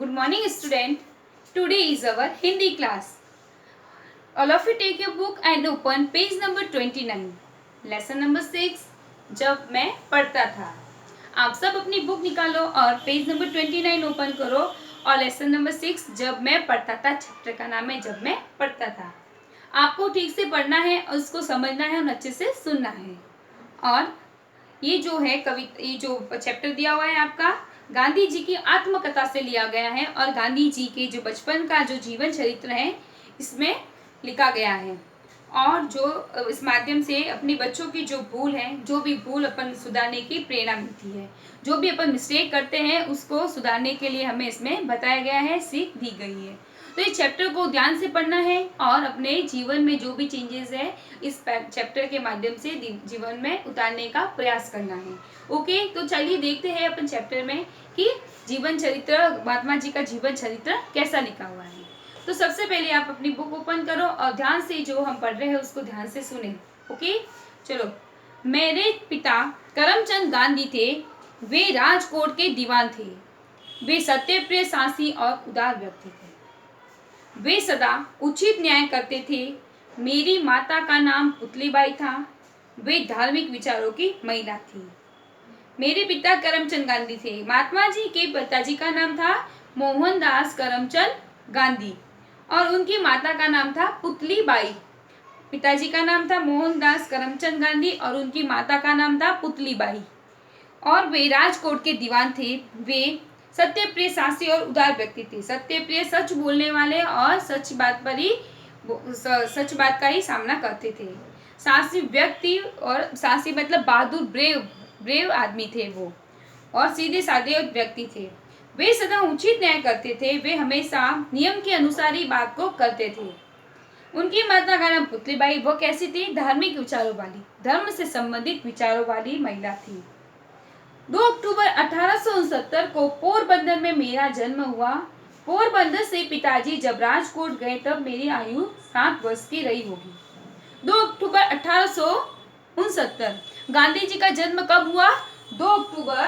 Good morning, student. Today is our Hindi class. All of you take your book and open page number 29. Lesson number 6. जब मैं पढ़ता था. आप सब अपनी बुक निकालो और पेज नंबर 29 ओपन करो और लेसन नंबर 6 जब मैं पढ़ता था चैप्टर का नाम है जब मैं पढ़ता था. आपको ठीक से पढ़ना है और उसको समझना है और अच्छे से सुनना है. और ये जो है ये जो चैप्टर दिया हुआ है आपका गांधी जी की आत्मकथा से लिया गया है और गांधी जी के जो बचपन का जो जीवन चरित्र है इसमें लिखा गया है. और जो इस माध्यम से अपने बच्चों की जो भूल है, जो भी भूल अपन सुधारने की प्रेरणा मिलती है, जो भी अपन मिस्टेक करते हैं उसको सुधारने के लिए हमें इसमें बताया गया है, सीख दी गई है. तो इस चैप्टर को ध्यान से पढ़ना है और अपने जीवन में जो भी चेंजेस है इस चैप्टर के माध्यम से जीवन में उतारने का प्रयास करना है. ओके, तो चलिए देखते हैं अपन चैप्टर में कि जीवन चरित्र, महात्मा जी का जीवन चरित्र कैसा लिखा हुआ है. तो सबसे पहले आप अपनी बुक ओपन करो और ध्यान से जो हम पढ़ रहे हैं उसको ध्यान से सुने. ओके, चलो. मेरे पिता करमचंद गांधी थे. वे राजकोट के दीवान थे. वे सत्यप्रिय, साहसी और उदार व्यक्ति थे. वे सदा उचित न्याय करते थे. मेरी माता का नाम पुतलीबाई था. वे धार्मिक विचारों की महिला थी. मेरे पिता करमचंद गांधी थे. महात्मा जी के पिताजी का नाम था मोहनदास करमचंद गांधी और उनकी माता का नाम था पुतलीबाई. पिताजी का नाम था मोहनदास करमचंद गांधी और उनकी माता का नाम था पुतलीबाई और वे राजकोट के दीवान थे. वे सत्यप्रिय, साहसी और उदार व्यक्ति थे. सत्यप्रिय, सच बोलने वाले और सच बात का ही सामना करते थे. साहसी व्यक्ति, और साहसी मतलब बहादुर, ब्रेव आदमी थे वो, और सीधे साधे व्यक्ति थे. वे सदा उचित न्याय करते थे. वे हमेशा नियम के अनुसार ही बात को करते थे. उनकी माता का नाम पुतलीबाई. वो कैसी थी? धार्मिक विचारों वाली, धर्म से संबंधित विचारों वाली महिला थी. 2 अक्टूबर 1869 को पोरबंदर में मेरा जन्म हुआ. पोरबंदर से पिताजी जब राजकोट गए तब मेरी आयु 7 वर्ष की रही होगी. 2 अक्टूबर 1869. गांधी जी का जन्म कब हुआ? 2 अक्टूबर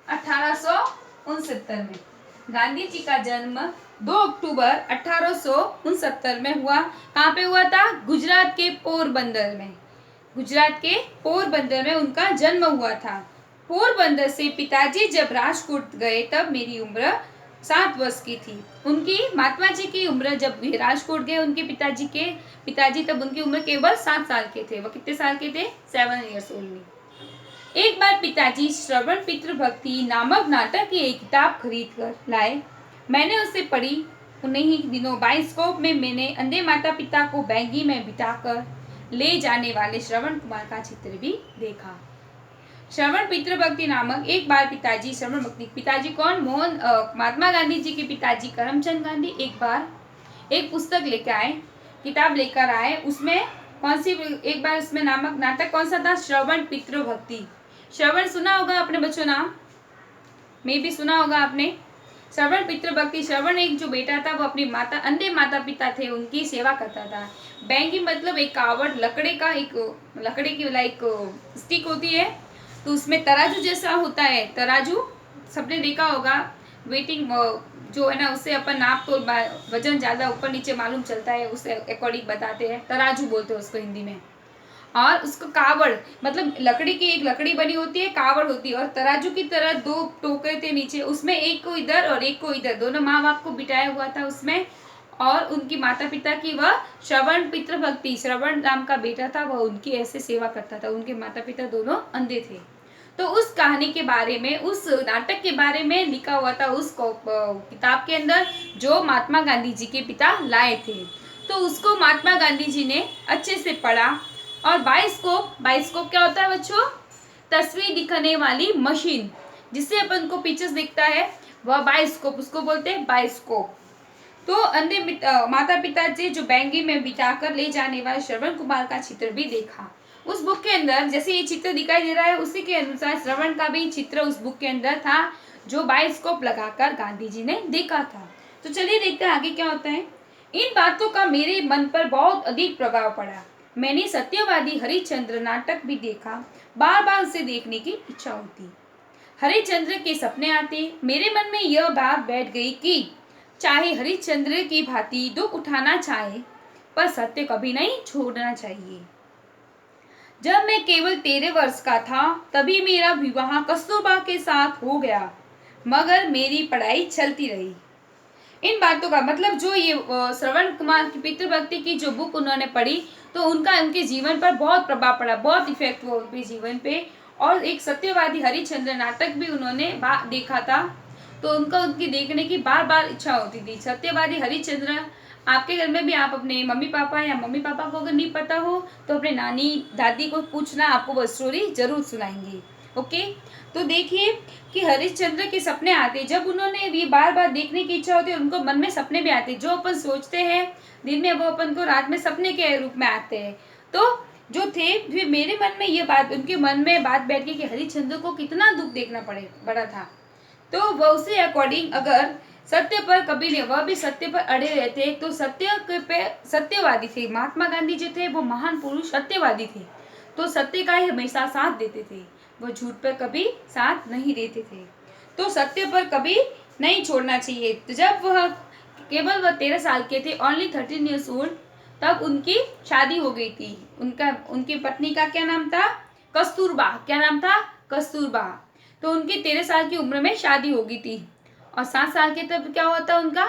1869 में. गांधी जी का जन्म 2 अक्टूबर 1869 में हुआ. कहाँ पे हुआ था? गुजरात के पोरबंदर में. गुजरात के पोरबंदर में उनका जन्म हुआ था. पोरबंदर से पिताजी जब राजकोट गए तब मेरी उम्र 7 वर्ष की थी. उनकी महात्मा जी की उम्र, जब राजकोट गए उनके पिताजी तब उनकी उम्र केवल 7 साल के थे. वो कितने साल के थे? 7 years ओनली. एक बार पिताजी श्रवण पितृभक्ति नामक नाटक की एक किताब खरीद कर लाए. मैंने उसे पढ़ी. उन्हीं ही दिनों बाइस्कोप में मैंने अंधे माता पिता को बैगी में बिठाकर ले जाने वाले श्रवण कुमार का चित्र भी देखा. श्रवण पितृभक्ति नामक. एक बार पिताजी श्रवण भक्ति, पिताजी कौन? महात्मा गांधी जी के पिताजी करमचंद गांधी एक बार एक पुस्तक लेकर आए, किताब लेकर आए. उसमें कौन सी? एक बार उसमें नामक नाटक कौन सा था? श्रवण पितृभक्ति. श्रवण सुना होगा अपने बच्चों नाम, में भी सुना होगा आपने. श्रवण पितृभक्ति. श्रवण एक जो बेटा था वो अपनी अंधे माता पिता थे उनकी सेवा करता था. बैंगी मतलब एक कावड़, लकड़ी की लाइक स्टिक होती है, तो उसमें तराजू जैसा होता है. तराजू सबने देखा होगा. वेटिंग जो है ना, उससे अपन नाप तो वजन ज्यादा ऊपर नीचे मालूम चलता है, उससे अकॉर्डिंग बताते हैं. तराजू बोलते हैं उसको हिंदी में. और उसको कावड़ मतलब लकड़ी की एक लकड़ी बनी होती है, कावड़ होती है, और तराजू की तरह 2 टोकरे थे नीचे, उसमें एक को इधर और एक को इधर, दोनों माँ बाप को बिठाया हुआ था उसमें. और उनकी माता पिता की वह श्रवण पितृभक्ति, श्रवण नाम का बेटा था, वह उनकी ऐसे सेवा करता था. उनके माता पिता दोनों अंधे थे. तो उस कहानी के बारे में, उस नाटक के बारे में लिखा हुआ था उस किताब के अंदर, जो महात्मा गांधी जी के पिता लाए थे. तो उसको महात्मा गांधी जी ने अच्छे से पढ़ा. और बाइस्कोप क्या होता है बच्चों? तस्वीर दिखाने वाली मशीन, जिससे अपन को पिक्चर्स दिखता है, वह बाइस्कोप, उसको बोलते हैं बाइस्कोप. तो अंधे माता पिता जी जो बैंगी में बिठाकर ले जाने वाले श्रवण कुमार का चित्र भी देखा. उस बुक के अंदर जैसे ये चित्र दिखाई दे रहा है, उसी के अनुसार श्रवण का भी चित्र उस बुक के अंदर था, जो बाइस्कोप लगाकर गांधी जी ने देखा था. तो चलिए देखते हैं आगे क्या होता है. इन बातों का मेरे मन पर बहुत अधिक प्रभाव पड़ा. मैंने सत्यवादी हरिश्चंद्र नाटक भी देखा, बार बार उसे देखने की इच्छा होती। हरिश्चंद्र के सपने आते, मेरे मन में यह बात बैठ गई कि चाहे हरिश्चंद्र की भांति दुख उठाना चाहे, पर सत्य कभी नहीं छोड़ना चाहिए। जब मैं केवल 13 वर्ष का था, तभी मेरा विवाह कस्तूरबा के साथ हो गया, मगर मेरी पढ़ाई चलती रही। इन बातों का मतलब जो ये श्रवण कुमार की पितृभक्ति की जो बुक उन्होंने पढ़ी, तो उनका उनके जीवन पर बहुत प्रभाव पड़ा, बहुत इफेक्ट हुआ उनके जीवन पे। और एक सत्यवादी हरिश्चंद्र नाटक भी उन्होंने देखा था, तो उनका उनकी देखने की बार बार इच्छा होती थी। सत्यवादी हरिश्चंद्र, आपके घर में भी आप अपने मम्मी पापा या मम्मी पापा को अगर नहीं पता हो तो अपने नानी दादी को पूछना, आपको वो स्टोरी जरूर सुनाएंगे। ओके, तो देखिए कि हरिश्चंद्र के सपने आते, जब उन्होंने ये बार बार देखने की इच्छा होती है, उनको मन में सपने भी आते, जो अपन सोचते हैं दिन में वो अपन को रात में सपने के रूप में आते हैं। तो जो थे, फिर मेरे मन में ये बात, उनके मन में बात बैठ गई कि हरिश्चंद्र को कितना दुख देखना पड़ा था। तो वह उसे अकॉर्डिंग अगर सत्य पर कभी नहीं, वह भी सत्य पर अड़े रहते, तो सत्य पे सत्यवादी थे। महात्मा गांधी जो थे वो महान पुरुष सत्यवादी थे, तो सत्य का ही हमेशा साथ देते थे, वह झूठ पर कभी साथ नहीं देते थे। तो सत्य पर कभी नहीं छोड़ना चाहिए। तो जब वह 13 साल के थे, ओनली 13 ईयर्स ओल्ड, तब उनकी शादी हो गई थी। उनकी पत्नी का क्या नाम था? कस्तूरबा। क्या नाम था? कस्तूरबा। तो उनकी 13 साल की उम्र में शादी हो गई थी। और 7 साल के तब क्या हुआ था उनका?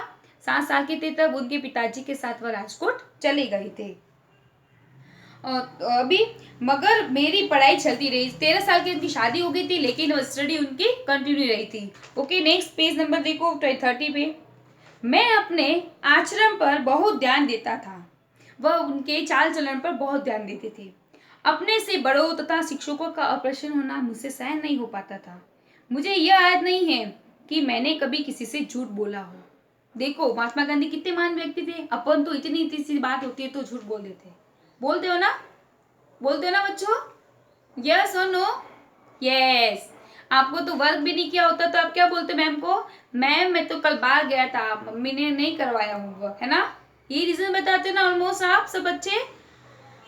7 साल के थे तब उनके पिताजी के साथ वह राजकोट चले गए थे। अभी मगर मेरी पढ़ाई चलती रही। 13 साल की उनकी शादी हो गई थी, लेकिन स्टडी उनकी कंटिन्यू रही थी। ओके, नेक्स्ट पेज नंबर देखो 30 पे। मैं अपने आचरण पर बहुत ध्यान देता था, वह उनके चाल चलन पर बहुत ध्यान देते थे। अपने से बड़ों तथा शिक्षकों का अप्रसन्न होना मुझसे सहन नहीं हो पाता था। मुझे यह याद नहीं है कि मैंने कभी किसी से झूठ बोला हो। देखो महात्मा गांधी कितने महान व्यक्ति थे। अपन तो इतनी इतनी सी बात होती है तो झूठ बोल देते हैं। बोलते हो ना? बोलते हो ना बच्चों? यस और नो? यस। आपको तो वर्क भी नहीं किया होता तो आप क्या बोलते मैम को? मैम मैं तो कल बाहर गया था, मम्मी ने नहीं करवाया होमवर्क, है ना? ये रीजन बताते ना ऑलमोस्ट आप सब बच्चे।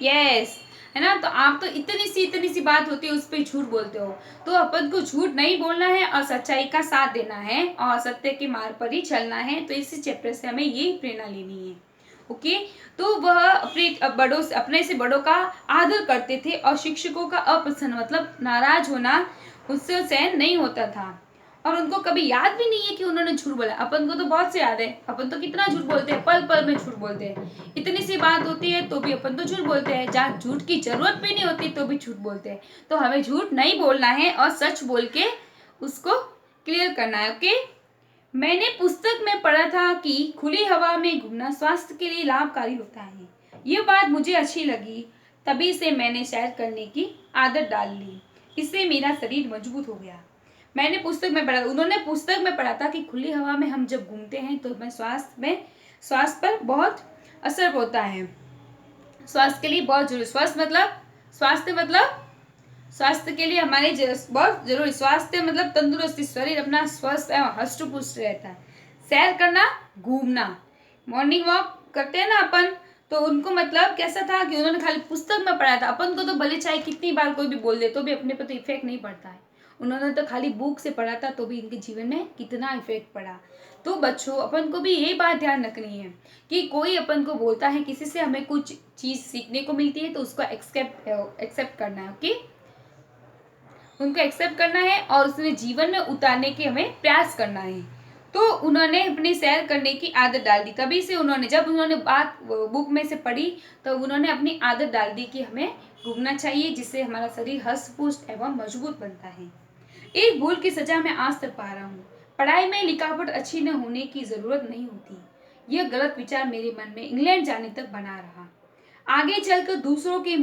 यस, है ना? तो आप तो इतनी सी बात होती है उस पर झूठ बोलते हो। तो अपन को झूठ नहीं बोलना है और सच्चाई का साथ देना है और सत्य के मार्ग पर ही चलना है। तो इसी चैप्टर से हमें ये प्रेरणा लेनी है। ओके, तो वह अपने से बड़ों का आदर करते थे और शिक्षकों का अप्रसन्न मतलब नाराज होना उससे सहन नहीं होता था। और उनको कभी याद भी नहीं है कि उन्होंने झूठ बोला। अपन को तो बहुत से याद है, अपन तो कितना झूठ बोलते हैं, पल पल में झूठ बोलते हैं। इतनी सी बात होती है तो भी अपन तो झूठ बोलते हैं, जहाँ झूठ की जरूरत भी नहीं होती तो भी झूठ बोलते हैं। तो हमें झूठ नहीं बोलना है और सच बोल के उसको क्लियर करना है। ओके, मैंने पुस्तक में पढ़ा था कि खुली हवा में घूमना स्वास्थ्य के लिए लाभकारी होता है। ये बात मुझे अच्छी लगी, तभी से मैंने सैर करने की आदत डाल ली। इससे मेरा शरीर मजबूत हो गया। मैंने पुस्तक में पढ़ा, उन्होंने पुस्तक में पढ़ा था कि खुली हवा में हम जब घूमते हैं तो हमें स्वास्थ्य पर बहुत असर होता है। स्वास्थ्य के लिए बहुत जरूरी, स्वास्थ्य मतलब स्वास्थ्य के लिए हमारे बहुत जरूरी। स्वास्थ्य मतलब तंदुरुस्ती, शरीर अपना स्वस्थ एवं हष्ट पुष्ट रहता है। सैर करना, घूमना, मॉर्निंग वॉक करते हैं ना अपन, तो उनको मतलब कैसा था कि उन्होंने खाली पुस्तक में पढ़ा था। अपन को तो भले चाहे कितनी बार कोई भी बोल दे तो भी अपने पर तो इफेक्ट नहीं पड़ता है। उन्होंने तो खाली बुक से पढ़ा था तो भी इनके जीवन में कितना इफेक्ट पड़ा। तो बच्चों अपन को भी यही बात ध्यान रखनी है कि कोई अपन को बोलता है, किसी से हमें कुछ चीज सीखने को मिलती है तो उसको एक्सेप्ट करना है। ओके, उनको एक्सेप्ट करना है और उसने जीवन में उतारने के हमें प्रयास करना है। तो उन्होंने अपनी सैर करने की आदत डाल दी, तभी से उन्होंने जब उन्होंने बात बुक में से पढ़ी तो उन्होंने अपनी आदत डाल दी कि हमें घूमना चाहिए, जिससे हमारा शरीर हष्ट पुष्ट एवं मजबूत बनता है। एक भूल की सजा मैं आज तक पा रहा हूँ। पढ़ाई में लिखावट अच्छी न होने की जरूरत नहीं होती। यह गलत विचार मेरे मन में इंग्लैंड जाने तक बना रहा। आगे चलकर दूसरों के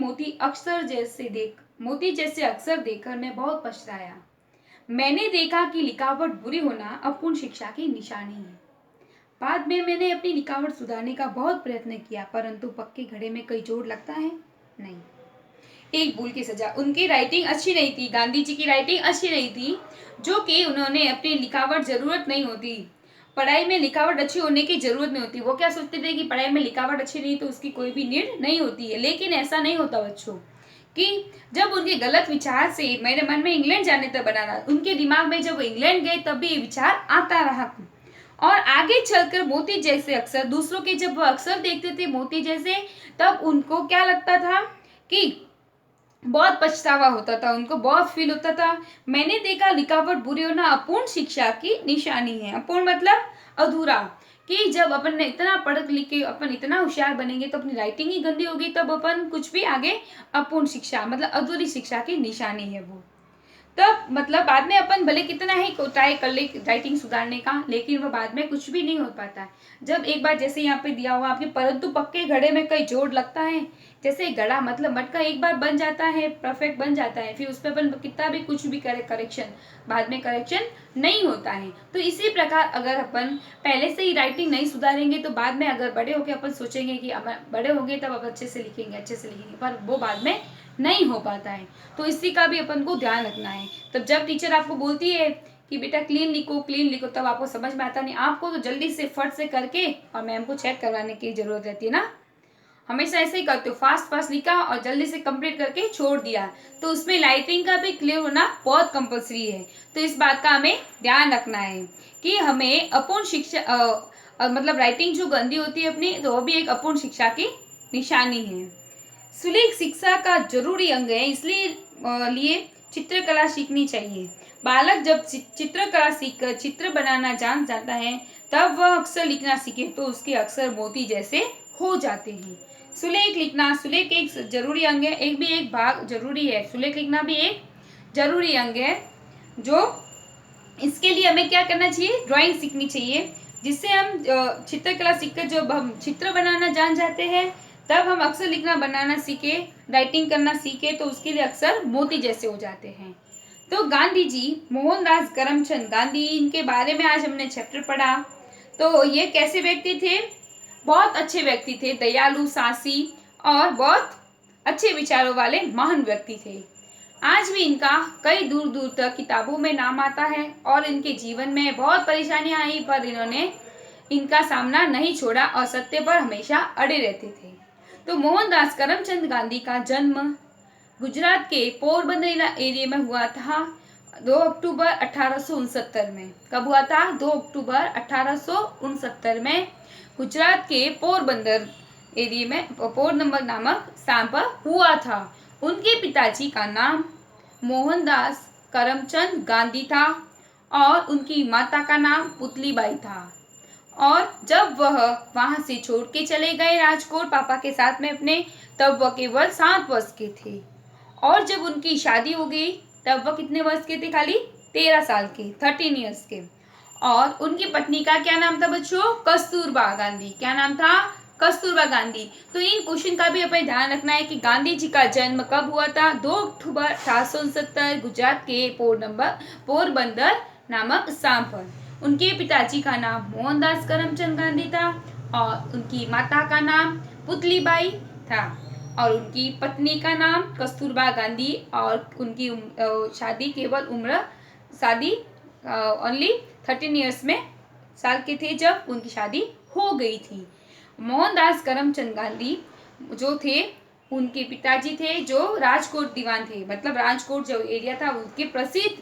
मोती जैसे अक्सर देखकर मैं बहुत पछताया। मैंने देखा कि लिखावट बुरी होना अपूर्ण शिक्षा की निशानी है। बाद में मैंने अपनी लिखावट सुधारने का बहुत प्रयत्न किया, परंतु पक्के घड़े में कई जोर लगता है नहीं। एक भूल की सजा, उनकी राइटिंग अच्छी नहीं थी, गांधी जी की राइटिंग अच्छी नहीं थी, जो कि उन्होंने अपनी लिखावट जरूरत नहीं होती पढ़ाई में लिखावट अच्छी होने की जरूरत नहीं होती। वो क्या सोचते थे कि पढ़ाई में लिखावट अच्छी नहीं तो उसकी कोई भी नीड नहीं होती है, लेकिन ऐसा नहीं होता बच्चों। कि जब उनके गलत विचार से मेरे मन में इंग्लैंड जाने तक बनाना, उनके दिमाग में जब वो इंग्लैंड गए तब भी ये विचार आता रहा। और आगे चलकर मोती जैसे अक्षर, दूसरों के जब वो अक्षर देखते थे मोती जैसे, तब उनको क्या लगता था कि बहुत पछतावा होता था, उनको बहुत फील होता था। मैंने देखा लिखावट बुरी होना अपूर्ण शिक्षा की निशानी है। अपूर्ण मतलब अधूरा, कि जब अपन ने इतना पढ़ लिख के अपन इतना होशियार बनेंगे तो अपनी राइटिंग ही गंदी होगी, तब अपन कुछ भी आगे, अपूर्ण शिक्षा मतलब अधूरी शिक्षा की निशानी है वो। तब मतलब बाद में अपन भले कितना ही ट्राई कर ले राइटिंग सुधारने का, लेकिन वो बाद में कुछ भी नहीं हो पाता है। जब एक बार जैसे यहाँ पे दिया हुआ आपने, परंतु पक्के घड़े में कई जोड़ लगता है। जैसे घड़ा मतलब मटका एक बार बन जाता है, परफेक्ट बन जाता है, फिर उस पर अपन कितना भी कुछ भी करे करेक्शन, बाद में करेक्शन नहीं होता है। तो इसी प्रकार अगर अपन पहले से ही राइटिंग नहीं सुधारेंगे तो बाद में अगर बड़े होके अपन सोचेंगे कि अब बड़े होंगे तब अब अच्छे से लिखेंगे, पर वो बाद में नहीं हो पाता है। तो इसी का भी अपन को ध्यान रखना है। तब जब टीचर आपको बोलती है कि बेटा क्लीन लिखो, तब आपको समझ में आता नहीं, आपको तो जल्दी से फट से करके और मैम को चेक करवाने की जरूरत रहती है ना। हमेशा ऐसे ही करते हो, फास्ट लिखा और जल्दी से कंप्लीट करके छोड़ दिया, तो उसमें राइटिंग का भी क्लियर होना बहुत कंपलसरी है। तो इस बात का हमें ध्यान रखना है कि हमें अपूर्ण शिक्षा मतलब राइटिंग जो गंदी होती है अपनी, तो वो भी एक अपूर्ण शिक्षा की निशानी है। सुलेख शिक्षा का जरूरी अंग है, इसलिए लिए चित्रकला सीखनी चाहिए। बालक जब चित्रकला सीखकर चित्र बनाना जान जाता है, तब वह अक्षर लिखना सीखे तो उसके अक्षर मोती जैसे हो जाते हैं। सुलेख लिखना, सुलेख एक जरूरी अंग है, एक भी एक भाग जरूरी है। सुलेख लिखना भी एक जरूरी अंग है। जो इसके लिए हमें क्या करना चाहिए, ड्राइंग सीखनी चाहिए, जिससे हम चित्रकला सीखकर जब हम चित्र बनाना जान जाते हैं, तब हम अक्षर लिखना बनाना सीखे, राइटिंग करना सीखे तो उसके लिए अक्षर मोती जैसे हो जाते हैं। तो गांधी जी, मोहनदास करमचंद गांधी, इनके बारे में आज हमने चैप्टर पढ़ा। तो ये कैसे व्यक्ति थे, बहुत अच्छे व्यक्ति थे, दयालु, साहसी और बहुत अच्छे विचारों वाले महान व्यक्ति थे। आज भी इनका कई दूर दूर तक किताबों में नाम आता है और इनके जीवन में बहुत परेशानियां आई, पर इन्होंने इनका सामना नहीं छोड़ा और सत्य पर हमेशा अड़े रहते थे। तो मोहनदास करमचंद गांधी का जन्म गुजरात के पोरबंदर एरिया में हुआ था 2 अक्टूबर 1869 में। कब हुआ था? 2 अक्टूबर 1869 में गुजरात के पोरबंदर एरिया में, पोरबंदर नामक स्थान पर हुआ था। उनके पिताजी का नाम मोहनदास करमचंद गांधी था और उनकी माता का नाम पुतलीबाई था। और जब वह वहां से छोड़ के चले गए राजकोट पापा के साथ में अपने, तब वह केवल 7 वर्ष के थे। और जब उनकी शादी हो गई तब वह कितने वर्ष के थे? खाली 13 साल के, 13 ईयर्स के। और उनकी पत्नी का क्या नाम था बच्चों? कस्तूरबा गांधी। क्या नाम था? कस्तूरबा गांधी। तो इन क्वेश्चन का भी हमें ध्यान रखना है कि गांधी जी का जन्म कब हुआ था? 2 अक्टूबर 1869 गुजरात के पोरबंदर नामक स्थान पर। उनके पिताजी का नाम मोहनदास करमचंद गांधी था और उनकी माता का नाम पुतलीबाई था और उनकी पत्नी का नाम कस्तूरबा गांधी। और उनकी शादी केवल शादी ओनली 13 ईयर्स में साल के थे जब उनकी शादी हो गई थी। मोहनदास करमचंद गांधी जो थे, उनके पिताजी थे जो राजकोट दीवान थे, मतलब राजकोट जो एरिया था उनके प्रसिद्ध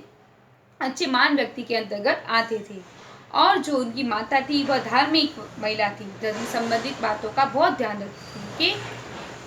अच्छे महान व्यक्ति के अंतर्गत आते थे। और जो उनकी माता थी वह धार्मिक महिला थी, धर्म संबंधित बातों का बहुत ध्यान रखती थी।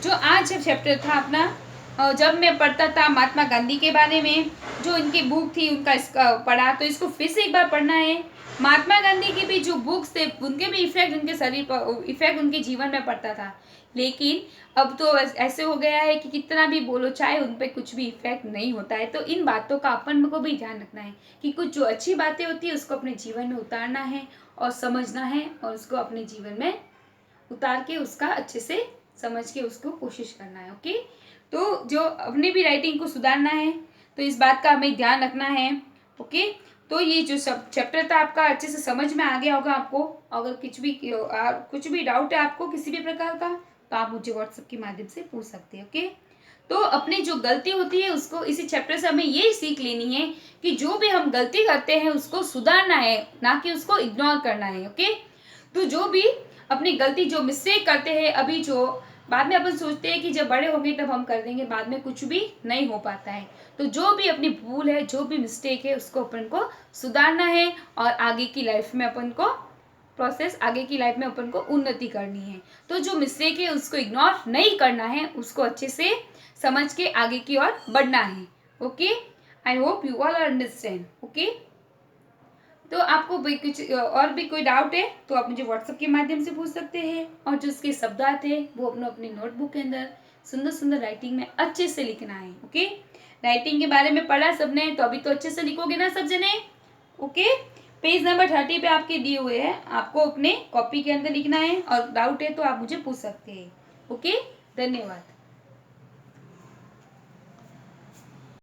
जो आज चैप्टर था अपना, जब मैं पढ़ता था महात्मा गांधी के बारे में, जो इनकी बुक थी उनका पढ़ा, तो इसको फिर से एक बार पढ़ना है। महात्मा गांधी की भी जो बुक्स थे उनके भी इफेक्ट उनके शरीर पर, इफेक्ट उनके जीवन में पड़ता था। लेकिन अब तो ऐसे हो गया है कि कितना भी बोलो चाहे उन पर कुछ भी इफेक्ट नहीं होता है। तो इन बातों का अपन को भी ध्यान रखना है कि कुछ जो अच्छी बातें होती है उसको अपने जीवन में उतारना है और समझना है और उसको अपने जीवन में उतार के उसका अच्छे से समझ के उसको कोशिश करना है। ओके, तो जो अपनी भी राइटिंग को सुधारना है तो इस बात का हमें ध्यान रखना है। ओके, तो ये जो सब चैप्टर था आपका अच्छे से समझ में आ गया होगा आपको। अगर कुछ भी डाउट है आपको किसी भी प्रकार का, तो आप मुझे व्हाट्सएप के माध्यम से पूछ सकते हैं। ओके, तो अपनी जो गलती होती है उसको इसी चैप्टर से हमें ये सीख लेनी है कि जो भी हम गलती करते हैं उसको सुधारना है, ना कि उसको इग्नोर करना है। ओके, तो जो भी अपनी गलती जो मिस्टेक करते हैं अभी, जो बाद में अपन सोचते हैं कि जब बड़े होंगे तब हम कर देंगे, बाद में कुछ भी नहीं हो पाता है। तो जो भी अपनी भूल है, जो भी मिस्टेक है, उसको अपन को सुधारना है और आगे की लाइफ में अपन को आगे की लाइफ में अपन को उन्नति करनी है। तो जो मिस्टेक है उसको इग्नोर नहीं करना है, उसको अच्छे से समझ के आगे की ओर बढ़ना है। Okay, I hope you all understand. Okay, तो आपको भी कुछ और भी कोई डाउट है तो आप मुझे व्हाट्सएप के माध्यम से पूछ सकते हैं, और जो उसके शब्दार्थ है वो अपनी नोटबुक के अंदर सुंदर सुंदर राइटिंग में अच्छे से लिखना है। ओके, राइटिंग के बारे में पढ़ा सबने, तो अभी तो अच्छे से लिखोगे ना सब जने। ओके, पेज नंबर 30 पे आपके दिए हुए हैं, आपको अपने कॉपी के अंदर लिखना है, और डाउट है तो आप मुझे पूछ सकते हैं। ओके, धन्यवाद।